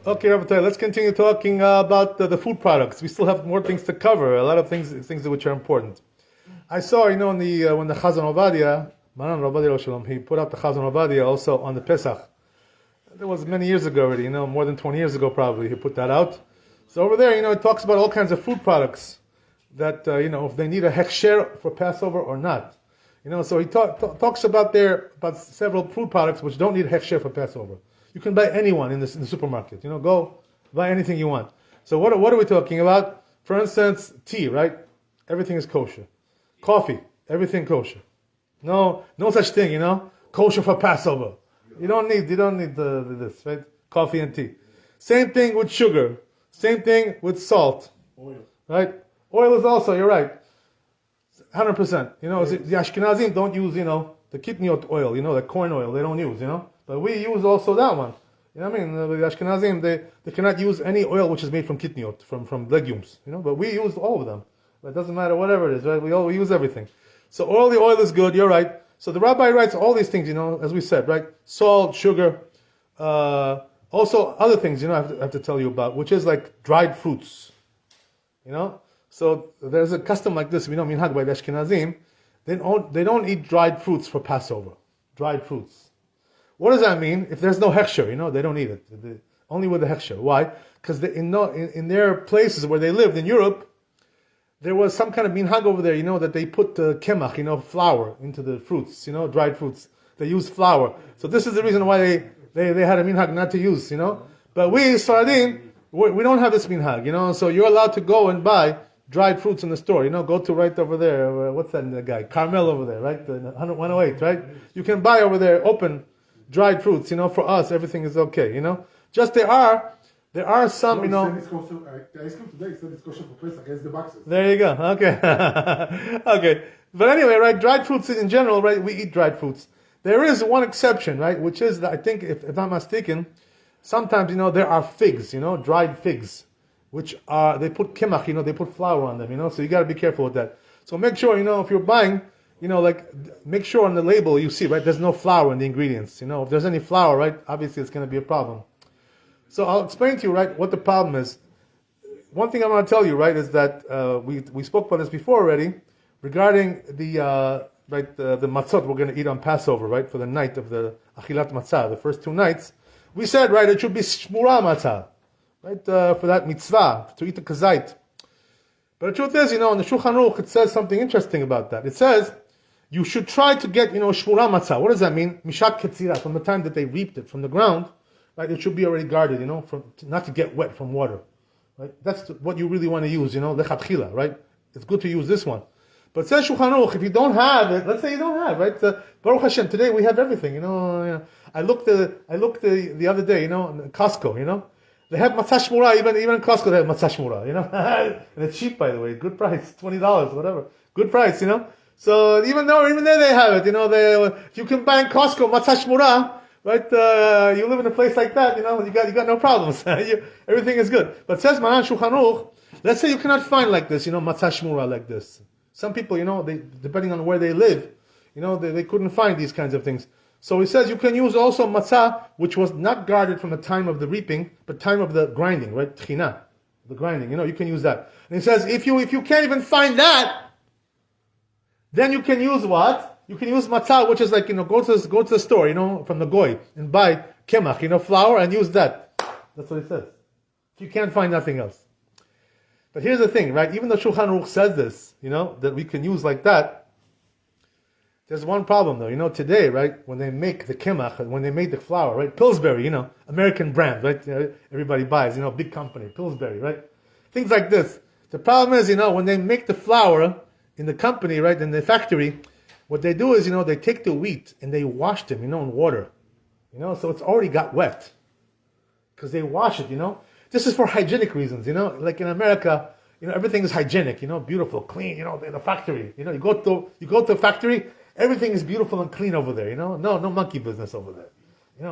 Okay, Rabbi, let's continue talking about the food products. We still have more things to cover. A lot of things which are important. I saw, in the when the Chazon Ovadia, Maran Rabbi Shalom, he put out the Chazon Ovadia also on the Pesach. That was many years ago already. More than 20 years ago probably. He put that out. So over there, it talks about all kinds of food products that if they need a hechsher for Passover or not. So he talks about several food products which don't need hechsher for Passover. You can buy anyone in the supermarket. Go buy anything you want. So what are we talking about? For instance, tea, right? Everything is kosher. Coffee, everything kosher. No such thing, kosher for Passover. You don't need this, right? Coffee and tea. Same thing with sugar. Same thing with salt. Oil. Right? Oil is also, you're right. 100%. The Ashkenazim don't use, the kitniot oil, the corn oil, they don't use, But we use also that one. You know what I mean? The Ashkenazim, they cannot use any oil which is made from kitniot, from legumes, But we use all of them. It doesn't matter whatever it is, right? We use everything. So all the oil is good, you're right. So the rabbi writes all these things, as we said, right? Salt, sugar, also other things, I have to tell you about, which is like dried fruits. So there's a custom like this, minhag by the Ashkenazim. They don't eat dried fruits for Passover. Dried fruits. What does that mean? If there's no hechsher, they don't eat it. Only with the hechsher. Why? Because in their places where they lived in Europe, there was some kind of minhag over there, that they put kemach, flour into the fruits, dried fruits. They use flour. So this is the reason why they had a minhag not to use, But we, Sfaradim, we don't have this minhag, So you're allowed to go and buy dried fruits in the store, Go to right over there. What's that guy? Carmel over there, right? The 108, right? You can buy over there open dried fruits, For us, everything is okay, Just there are some, He said it's kosher. I asked him today, he said it's kosher for Pesach, against the boxes. There you go. Okay. Okay. But anyway, right, dried fruits in general, right, we eat dried fruits. There is one exception, right, which is that I think, if I'm mistaken, sometimes, there are figs, dried figs, which they put kimach, they put flour on them, so you got to be careful with that. So make sure, if you're buying, make sure on the label you see, right, there's no flour in the ingredients. If there's any flour, right, obviously it's going to be a problem. So I'll explain to you, right, what the problem is. One thing I want to tell you, right, is that we spoke about this before already, regarding the matzot we're going to eat on Passover, right, for the night of the achilat matzah, the first 2 nights. We said, right, it should be shmura matzah, right, for that mitzvah, to eat the kazait. But the truth is, in the Shulchan Aruch, it says something interesting about that. It says, you should try to get, shmura matzah. What does that mean? Mishat ketzira, from the time that they reaped it from the ground, right, it should be already guarded, not to get wet from water. Right? That's what you really want to use, lechatchila, right? It's good to use this one. But it says Shulchan Aruch, if you don't have it, let's say you don't have, right? Baruch Hashem, today we have everything, I looked the other day, in Costco, they have matzah shmura, even in Costco they have matzah shmura, and it's cheap, by the way, good price, $20, whatever, good price, So even there they have it, if you can buy in Costco matzah shmura, right, you live in a place like that, you got no problems. Everything is good. But it says Maran Shulchan Aruch, let's say you cannot find like this, matzah shmura like this. Some people, they depending on where they live, they couldn't find these kinds of things. So he says you can use also matzah, which was not guarded from the time of the reaping, but time of the grinding, right? Tchina, the grinding, you can use that. And he says if you can't even find that, then you can use what? You can use matzah, which is like, go to the store, from the goy, and buy kemach, flour, and use that. That's what it says. If you can't find nothing else. But here's the thing, right? Even though Shulchan Aruch says this, that we can use like that, there's one problem though. Today, right, when they make the kemach, when they make the flour, right, Pillsbury, American brand, right? Everybody buys, big company, Pillsbury, right? Things like this. The problem is, when they make the flour in the company, right, in the factory, what they do is, they take the wheat and they wash them, in water. So it's already got wet. Because they wash it, This is for hygienic reasons, Like in America, everything is hygienic, beautiful, clean, in the factory. You go to a factory, everything is beautiful and clean over there, No monkey business over there.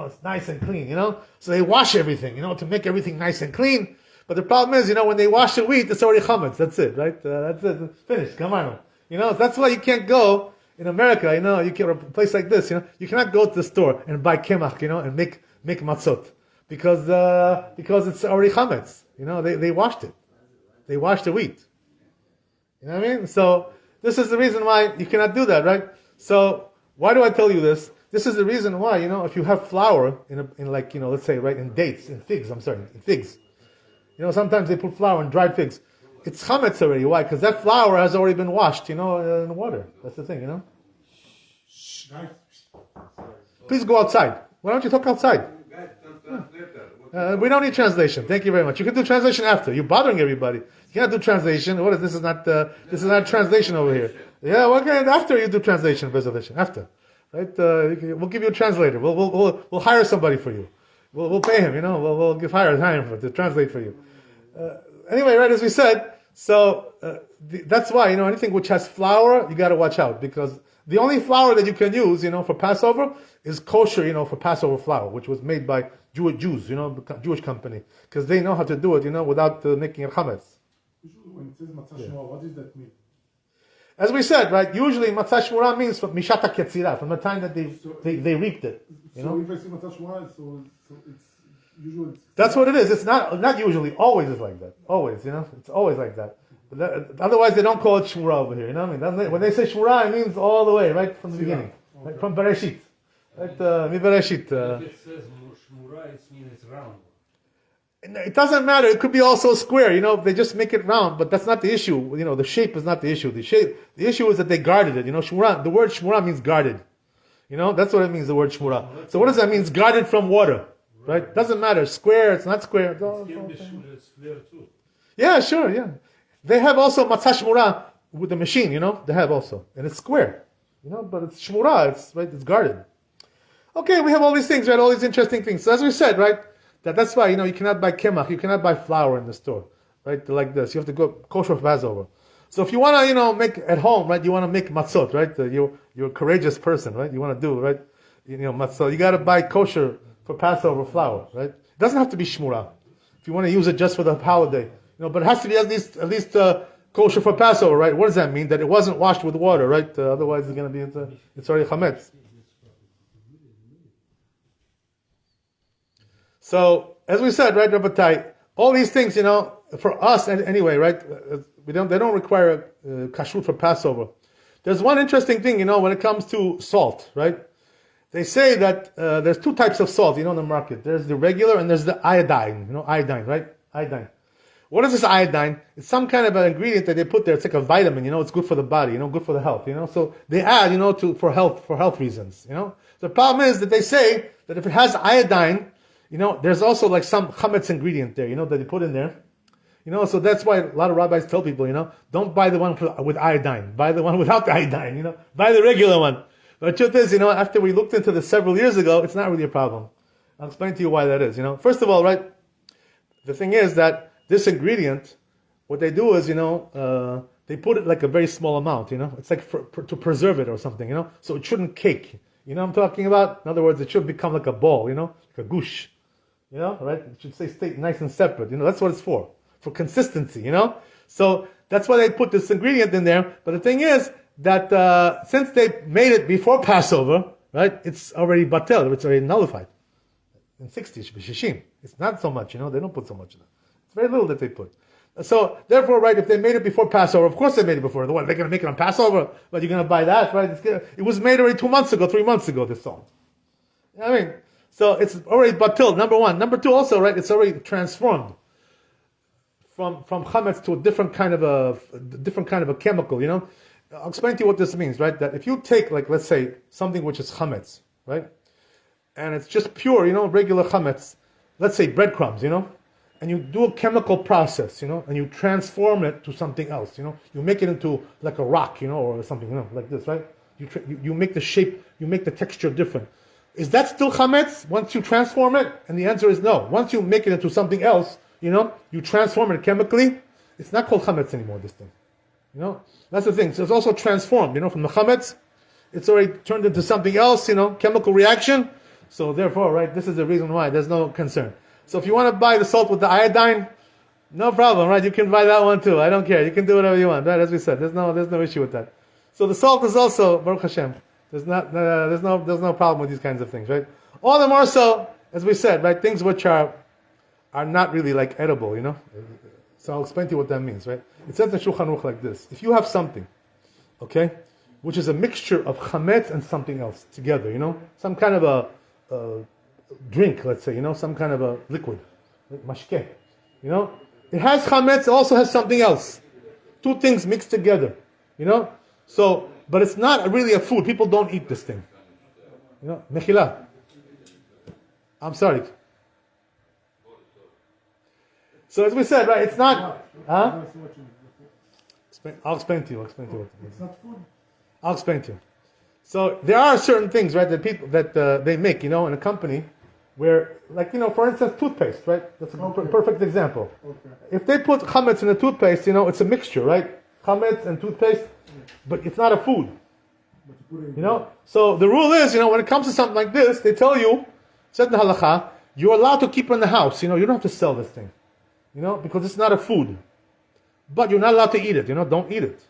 It's nice and clean, So they wash everything, to make everything nice and clean. But the problem is, when they wash the wheat, it's already chametz. That's it, right? That's it. It's finished. Come on. That's why you can't go in America, you can, a place like this, you cannot go to the store and buy kemach, and make matzot. because it's already chametz. They washed it. They washed the wheat. You know what I mean? So this is the reason why you cannot do that, right? So why do I tell you this? This is the reason why, if you have flour in let's say, right, in figs, in figs. Sometimes they put flour in dried figs. It's chametz already. Why? Because that flour has already been washed, in water. That's the thing, Shh, guys. Please go outside. Why don't you talk outside? We don't need translation. Thank you very much. You can do translation after. You're bothering everybody. You can't do translation. What is this? This is not translation over here. Yeah, okay. After you do translation, reservation. After, right? We'll give you a translator. We'll hire somebody for you. We'll pay him. We'll hire him to translate for you. Anyway, right, as we said, so that's why, anything which has flour, you got to watch out, because the only flour that you can use, for Passover is kosher, for Passover flour, which was made by Jews, Jewish company, because they know how to do it, without making it chametz. When it says matzah shmura, what does that mean? As we said, right, usually matzah shmura means from mishata ketzira, from the time that they reaped it. So if I say matzah shmura, so it's usually... That's what it is. It's not usually. Always is like that. Always, It's always like that. But otherwise, they don't call it shmura over here. You know what I mean? When they say shmura, it means all the way, right from the beginning, right, from Bereshit, right? Bereshit. If it says shmura, it means it's round. It doesn't matter. It could be also square. They just make it round, but that's not the issue. The shape is not the issue. The issue is that they guarded it. Shmura. The word shmura means guarded. That's what it means. The word shmura. So what does that mean? It's guarded from water, right? Doesn't matter. Square. It's not square. It can be square too. Yeah, sure. Yeah. They have also matzah shmura with the machine, they have also. And it's square, but it's shmura, it's guarded. Okay, we have all these things, right? All these interesting things. So as we said, right, that's why, you cannot buy kemach, you cannot buy flour in the store, right? Like this. You have to go kosher for Passover. So if you want to, make at home, right, you want to make matzot, right? You're a courageous person, right? You want to do, right? Matzot. You got to buy kosher for Passover flour, right? It doesn't have to be shmura. If you want to use it just for the holiday. But it has to be at least kosher for Passover, right? What does that mean? That it wasn't washed with water, right? Otherwise, it's going to be it's already chametz. So, as we said, right, Rabbi, all these things, for us anyway, right? They don't require kashrut for Passover. There's one interesting thing, when it comes to salt, right? They say that there's two types of salt, in the market. There's the regular and there's the iodine, iodine, right? Iodine. What is this iodine? It's some kind of an ingredient that they put there. It's like a vitamin, it's good for the body, good for the health, So they add, for health reasons, The problem is that they say that if it has iodine, there's also like some chametz ingredient there, that they put in there. So that's why a lot of rabbis tell people, don't buy the one with iodine. Buy the one without the iodine, Buy the regular one. But the truth is, after we looked into this several years ago, it's not really a problem. I'll explain to you why that is, First of all, right, the thing is that this ingredient, what they do is, they put it like a very small amount, It's like to preserve it or something, So it shouldn't cake. You know what I'm talking about? In other words, it should become like a ball, like a goosh. Right? It should stay nice and separate. That's what it's for consistency, So that's why they put this ingredient in there. But the thing is that since they made it before Passover, right, it's already batel, it's already nullified. In 60, b'shishim. It's not so much, they don't put so much in it. Very little that they put. So, therefore, right, if they made it before Passover, of course they made it before. What, they're going to make it on Passover? But you're going to buy that, right? It was made already 2 months ago, 3 months ago, this salt. So it's already batil, number one. Number two also, right, it's already transformed from chametz to a different kind of a chemical, I'll explain to you what this means, right? That if you take, like, let's say, something which is chametz, right? And it's just pure, regular chametz, let's say breadcrumbs, and you do a chemical process, and you transform it to something else, you make it into like a rock, or something, like this, right? You make the shape, you make the texture different. Is that still chametz once you transform it? And the answer is no. Once you make it into something else, you transform it chemically, it's not called chametz anymore, this thing. That's the thing. So it's also transformed, from the chametz, it's already turned into something else, chemical reaction. So therefore, right, this is the reason why there's no concern. So if you want to buy the salt with the iodine, no problem, right? You can buy that one too. I don't care. You can do whatever you want, right? As we said, there's no issue with that. So the salt is also Baruch Hashem. There's no problem with these kinds of things, right? All the more so as we said, right, things which are not really like edible, So I'll explain to you what that means, right? It says in Shulchan Aruch like this: if you have something, okay, which is a mixture of chametz and something else together, some kind of a drink, let's say, some kind of a liquid, like mashke, it has chametz, it also has something else. Two things mixed together, So, but it's not really a food. People don't eat this thing. Mechila. I'm sorry. So as we said, right, it's not. Huh? I'll explain to you. It's not food. I'll explain to you. So there are certain things, right, that people that they make, in a company, where, like, for instance, toothpaste, right? That's a perfect example. Okay. If they put chametz in the toothpaste, it's a mixture, right? Chametz and toothpaste, but it's not a food. So the rule is, when it comes to something like this, they tell you, said in the halakha, you're allowed to keep it in the house. You don't have to sell this thing, because it's not a food. But you're not allowed to eat it. Don't eat it.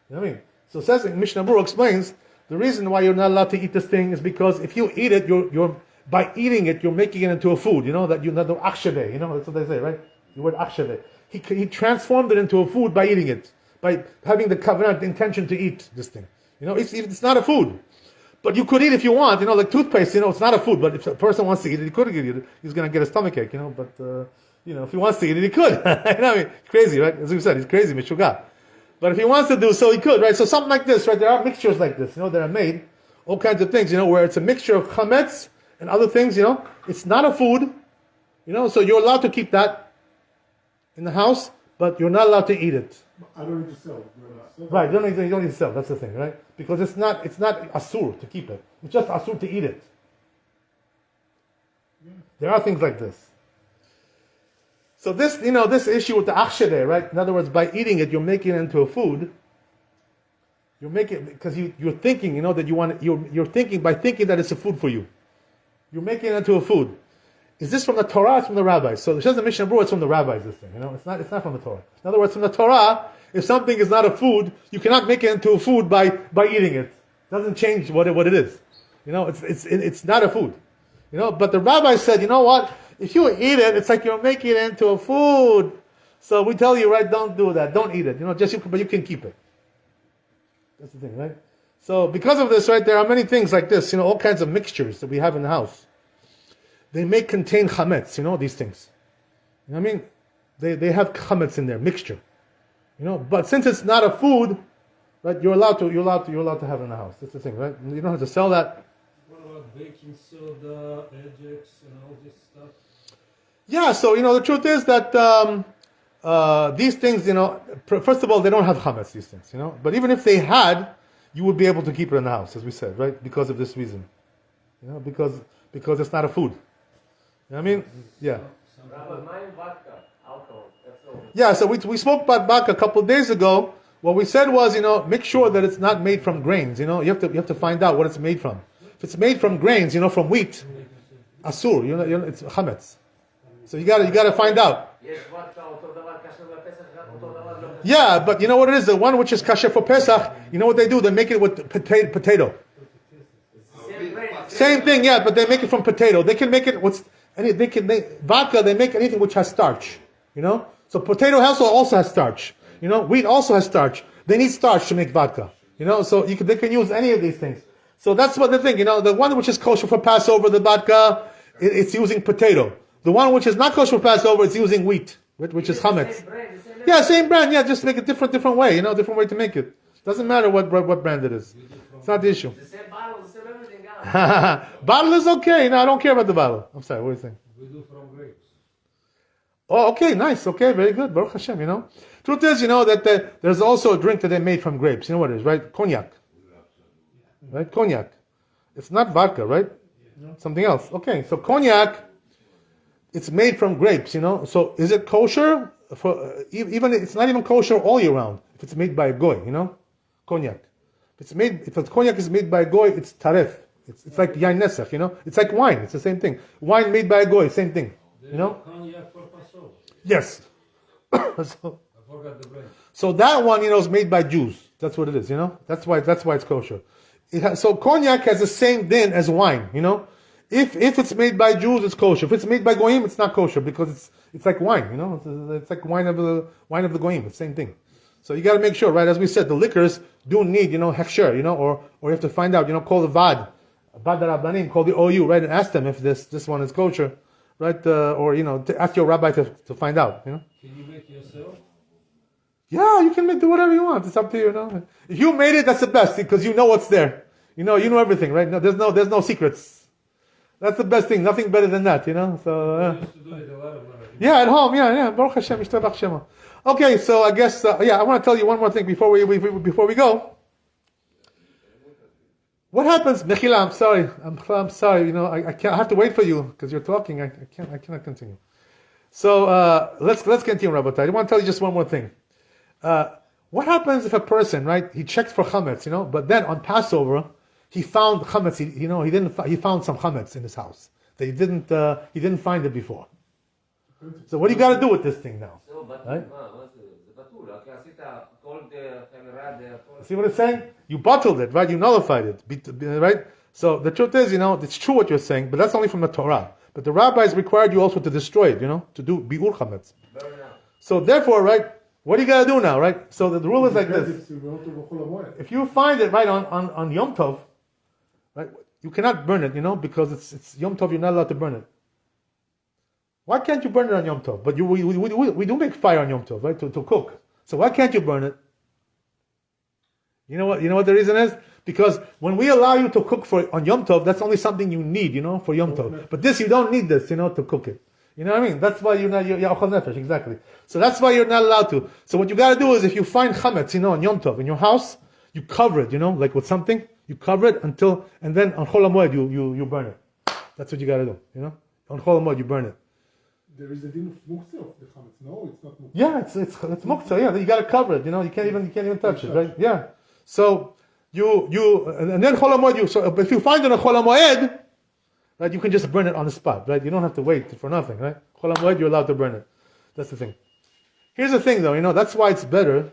You know what I mean? So it says, Mishnah Berurah explains, the reason why you're not allowed to eat this thing is because if you eat it, you're by eating it, you're making it into a food. That you're not the akshave. That's what they say, right? The word akshave. He transformed it into a food by eating it, by having the covenant intention to eat this thing. It's not a food. But you could eat if you want, like toothpaste, it's not a food, but if a person wants to eat it, he could eat it. He's going to get a stomachache, but, if he wants to eat it, he could. Crazy, right? As we said, he's crazy, Mishuga. But if he wants to do so, he could, right? So something like this, right? There are mixtures like this, that are made, all kinds of things, where it's a mixture of chametz and other things, It's not a food, so you're allowed to keep that in the house, but you're not allowed to eat it. I don't need to sell it. Right, you don't need to sell. That's the thing, right? Because it's not asur to keep it. It's just asur to eat it. There are things like this. So this, this issue with the achshadeh, right? In other words, by eating it, you're making it into a food. You're making because you're thinking, that you want. You're thinking by thinking that it's a food for you. You're making it into a food. Is this from the Torah? It's from the rabbis. So it says the Mishnah Berurah, it's from the rabbis. This thing, It's not from the Torah. In other words, from the Torah, if something is not a food, you cannot make it into a food by eating it. It doesn't change what it is. It's not a food. But the rabbi said, you know what? If you eat it, it's like you're making it into a food. So we tell you, right? Don't do that. Don't eat it. But you can keep it. That's the thing, right? So because of this, right, there are many things like this. All kinds of mixtures that we have in the house. They may contain chametz. These things. I mean? They have chametz in there, mixture. But since it's not a food, right, you're allowed to have it in the house. That's the thing, right? You don't have to sell that. What about baking soda, Ajax, and all this stuff? Yeah, so the truth is that these things, first of all, they don't have chametz. These things, But even if they had, you would be able to keep it in the house, as we said, right? Because of this reason, because it's not a food. You know what I mean? Yeah. Yeah, so we spoke about vodka a couple of days ago. What we said was, make sure that it's not made from grains. You have to find out what it's made from. If it's made from grains, from wheat, asur, it's chametz. So you gotta find out. Yeah, but you know what it is? The one which is kasher for Pesach, you know what they do? They make it with potato. Same thing, yeah, but they make it from potato. They can make it vodka. They make anything which has starch. So potato also has starch. Wheat also has starch. They need starch to make vodka. So they can use any of these things. So that's what the thing. The one which is kosher for Passover, the vodka, it's using potato. The one which is not kosher for Passover, it's using wheat, which is chametz. Yeah, same brand. Yeah, just make it different way. Different way to make it. Doesn't matter what brand it is. It's not the issue. Bottle is okay. I don't care about the bottle. I'm sorry. What are you saying? We do from grapes. Oh, okay, nice. Okay, very good. Baruch Hashem, Truth is, that there's also a drink that they made from grapes. You know what it is, right? Cognac. Right? Cognac. It's not vodka, right? Something else. Okay, so cognac, it's made from grapes, So is it kosher? Even it's not even kosher all year round if it's made by a goy, Cognac. If the cognac is made by a goy, it's taref. It's like yain nesach, It's like wine. It's the same thing. Wine made by a goy, same thing. Cognac for Passover. Yes. I forgot the brand. So that one, is made by Jews. That's what it is, That's why it's kosher. So cognac has the same din as wine, If it's made by Jews, it's kosher. If it's made by goyim, it's not kosher because it's like wine, It's like wine of the goyim. It's the same thing. So you got to make sure, right? As we said, the liquors do need, hechsher, or you have to find out, call the vad rabbanim, call the OU, right, and ask them if this one is kosher, right? Or to ask your rabbi to find out, Can you make yourself? Yeah, you can do whatever you want. It's up to you, If you made it, that's the best because you know what's there. You know everything, right? No, there's no secrets. That's the best thing. Nothing better than that, So I used to do it a lot. yeah, at home, yeah. Baruch Hashem, Yishtabach Shema. Okay, so I guess I want to tell you one more thing before we go. What happens? Mechila, I'm sorry. I'm sorry. I can't. I have to wait for you because you're talking. I cannot continue. So let's continue, Rabbi. I want to tell you just one more thing. What happens if a person, right? He checked for chametz, but then on Passover he found chametz. He found some chametz in his house. He didn't find it before. So what do you got to do with this thing now? Right? See what it's saying? You bottled it, right? You nullified it, right? So the truth is, it's true what you're saying, but that's only from the Torah. But the rabbis required you also to destroy it, to do bi'ur chametz. So therefore, right? What do you got to do now, right? So the rule is like this: if you find it right on Yom Tov, right, you cannot burn it, because it's Yom Tov. You're not allowed to burn it. Why can't you burn it on Yom Tov? But we do make fire on Yom Tov, right, to cook. So why can't you burn it? You know what the reason is? Because when we allow you to cook on Yom Tov, that's only something you need, for Yom Tov. But this, you don't need this, to cook it. You know what I mean? That's why you're achal nefesh, exactly. So that's why you're not allowed to. So what you got to do is, if you find chametz, on Yom Tov in your house, you cover it, like with something. You cover it and then on Chol HaMoed you burn it. That's what you got to do, On Chol HaMoed you burn it. There is a din of muktzah of the chametz. No, it's not muktzah. Yeah, it's muktzah. Yeah, you got to cover it. You can't even touch it, right? Yeah. So and then Chol HaMoed So if you find it on Chol HaMoed, right, you can just burn it on the spot, right? You don't have to wait for nothing, right? Chol HaMoed, you're allowed to burn it. That's the thing. Here's the thing, though. That's why it's better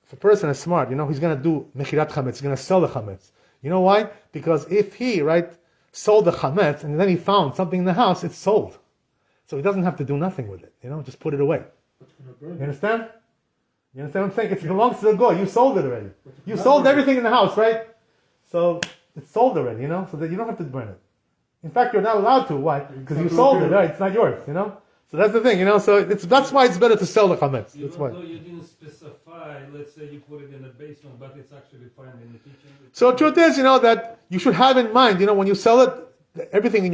if a person is smart. He's going to do mechirat chametz. He's going to sell the chametz. You know why? Because if he sold the chametz and then he found something in the house, it's sold. So he doesn't have to do nothing with it. Just put it away. You understand? You understand what I'm saying? It belongs to the goy. You sold it already. You sold everything in the house, right? So it's sold already. So that you don't have to burn it. In fact, you're not allowed to. Why? Because you sold it, right? It's not yours, So that's the thing, So that's why it's better to sell the chametz. That's why. Though you didn't specify, let's say you put it in the basement, but it's actually fine in the kitchen. So the truth is, that you should have in mind, when you sell it, everything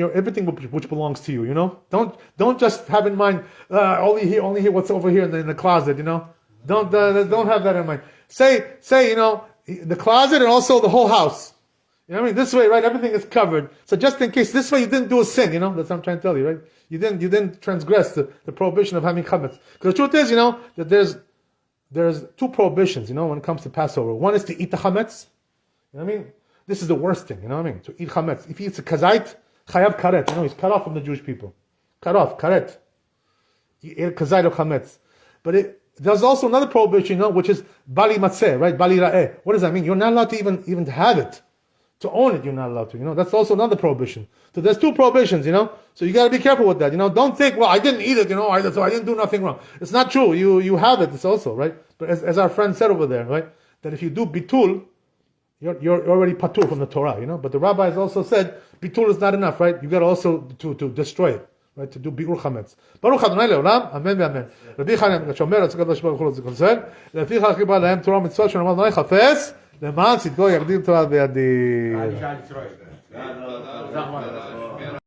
which belongs to you, Don't just have in mind only here what's over here in the closet, Don't have that in mind. Say the closet and also the whole house. You know what I mean? This way, right? Everything is covered. So just in case, this way you didn't do a sin. That's what I'm trying to tell you, right? You didn't transgress the prohibition of having chametz. Because the truth is, that there's two prohibitions, when it comes to Passover. One is to eat the chametz. You know what I mean? This is the worst thing. You know what I mean? To eat chametz. If he eats a kazait, chayav karet. He's cut off from the Jewish people. Cut off, karet. He ate kazait of chametz. But there's also another prohibition, which is bali matzeh, right? Bali ra'eh. What does that mean? You're not allowed to even to have it. To own it, you're not allowed to. That's also another prohibition. So there's two prohibitions, So you got to be careful with that. Don't think, well, I didn't eat it, so I didn't do nothing wrong. It's not true. You have it. It's also right. But as our friend said over there, right, that if you do bitul, you're already patur from the Torah, But the rabbis also said bitul is not enough, right? You got also to destroy it, right? To do biur chametz. Baruch Adonai leolam, amen ve'amen. Rabbi Chaim Shomer, Tzakadosh Baruch Hu Zikol Zel, leficha chiba lahem Torah mitzvot shenamar Adonai chafes. למען צדקו יגדיל תורה בידי.